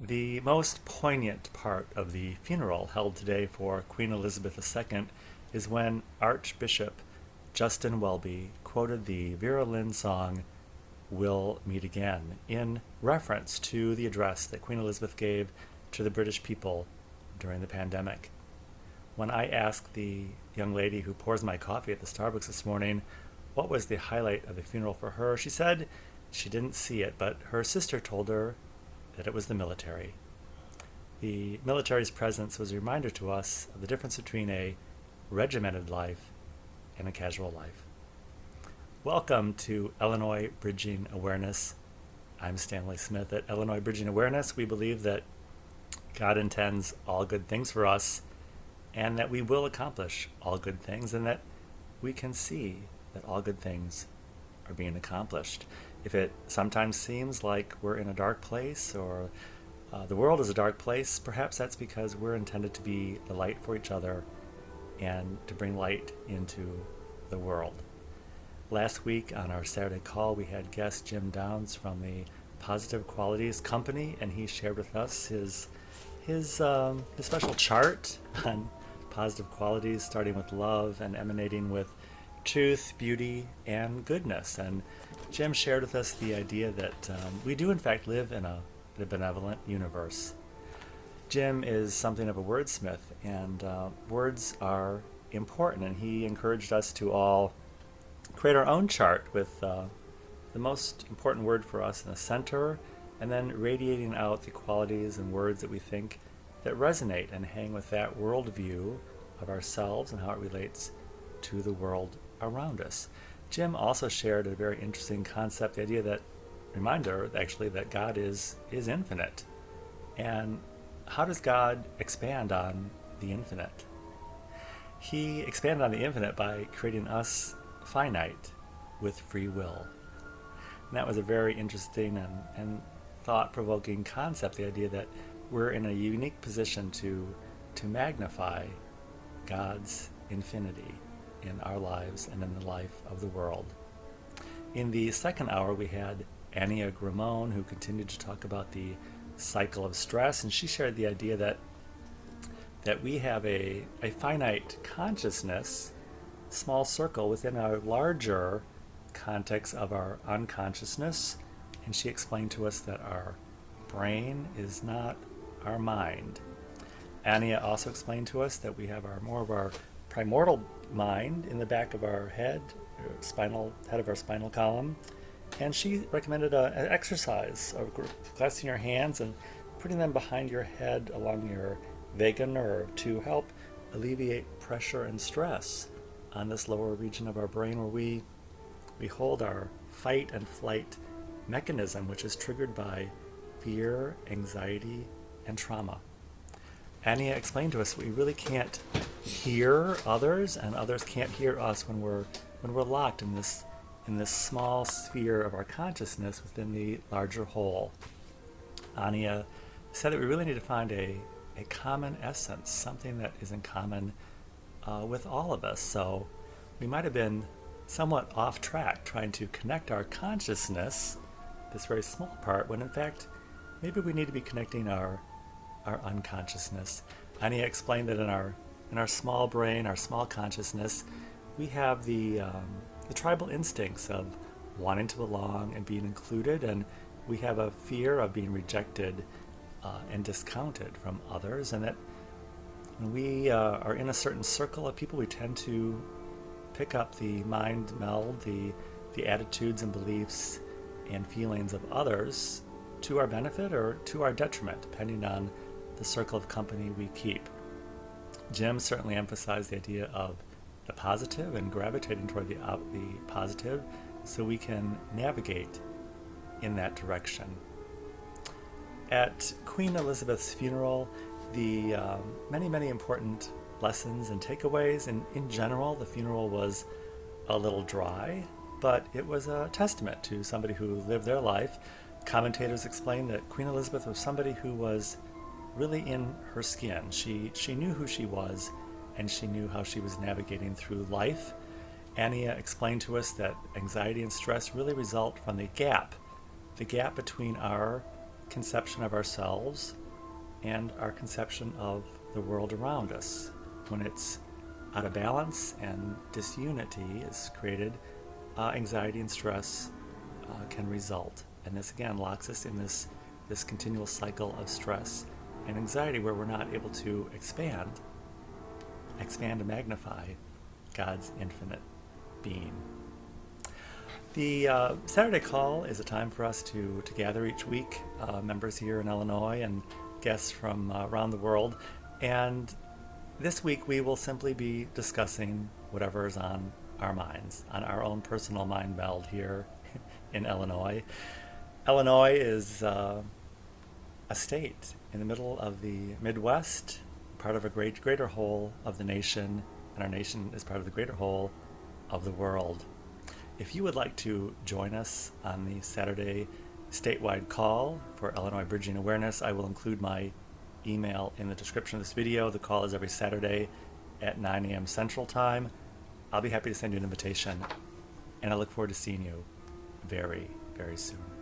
The most poignant part of the funeral held today for Queen Elizabeth II is when Archbishop Justin Welby quoted the Vera Lynn song "We'll Meet Again" in reference to the address that Queen Elizabeth gave to the British people during the pandemic. When I asked the young lady who pours my coffee at the Starbucks this morning what was the highlight of the funeral for her, she said she didn't see it, but her sister told her that it was the military. The military's presence was a reminder to us of the difference between a regimented life and a casual life. Welcome to Illinois Bridging Awareness. I'm Stanley Smith. At Illinois Bridging Awareness, we believe that God intends all good things for us and that we will accomplish all good things and that we can see that all good things are being accomplished. If it sometimes seems like we're in a dark place or the world is a dark place, perhaps that's because we're intended to be the light for each other and to bring light into the world. Last week on our Saturday call, we had guest Jim Downs from the Positive Qualities Company, and he shared with us his special chart on positive qualities, starting with love and emanating with truth, beauty, and goodness. And Jim shared with us the idea that we do, in fact, live in a benevolent universe. Jim is something of a wordsmith, and words are important, and he encouraged us to all create our own chart with the most important word for us in the center, and then radiating out the qualities and words that we think that resonate and hang with that worldview of ourselves and how it relates to the world around us. Jim also shared a very interesting concept, the idea that, reminder actually, that God is infinite. And how does God expand on the infinite? He expanded on the infinite by creating us finite with free will. And that was a very interesting and thought-provoking concept, the idea that we're in a unique position to magnify God's infinity in our lives and in the life of the world. In the second hour, we had Ania Gramone, who continued to talk about the cycle of stress, and she shared the idea that we have a finite consciousness, small circle within our larger context of our unconsciousness, and she explained to us that our brain is not our mind. Ania also explained to us that we have more of our primordial mind in the back of our head of our spinal column, and she recommended an exercise of clasping your hands and putting them behind your head along your vagus nerve to help alleviate pressure and stress on this lower region of our brain where we hold our fight and flight mechanism, which is triggered by fear, anxiety, and trauma. Ania explained to us we really can't hear others, and others can't hear us when we're locked in this small sphere of our consciousness within the larger whole. Ania said that we really need to find a common essence, something that is in common with all of us. So we might have been somewhat off track trying to connect our consciousness, this very small part, when in fact maybe we need to be connecting our unconsciousness. Ania explained that in our small brain, our small consciousness, we have the tribal instincts of wanting to belong and being included, and we have a fear of being rejected and discounted from others, and that when we are in a certain circle of people, we tend to pick up the mind meld, the attitudes and beliefs and feelings of others to our benefit or to our detriment, depending on the circle of company we keep. Jim certainly emphasized the idea of the positive and gravitating toward the positive so we can navigate in that direction. At Queen Elizabeth's funeral, the many important lessons and takeaways, and in general, the funeral was a little dry, but it was a testament to somebody who lived their life. Commentators explain that Queen Elizabeth was somebody who was really in her skin. She knew who she was, and she knew how she was navigating through life. Ania explained to us that anxiety and stress really result from the gap between our conception of ourselves and our conception of the world around us. When it's out of balance and disunity is created, anxiety and stress can result. And this again locks us in this continual cycle of stress and anxiety where we're not able to expand and magnify God's infinite being. The Saturday call is a time for us to gather each week, members here in Illinois and guests from around the world. And this week we will simply be discussing whatever is on our minds, on our own personal mind meld here in Illinois. Illinois is a state in the middle of the Midwest, part of a greater whole of the nation, and our nation is part of the greater whole of the world. If you would like to join us on the Saturday statewide call for Illinois Bridging Awareness, I will include my email in the description of this video. The call is every Saturday at 9 a.m. Central Time. I'll be happy to send you an invitation, and I look forward to seeing you very, very soon.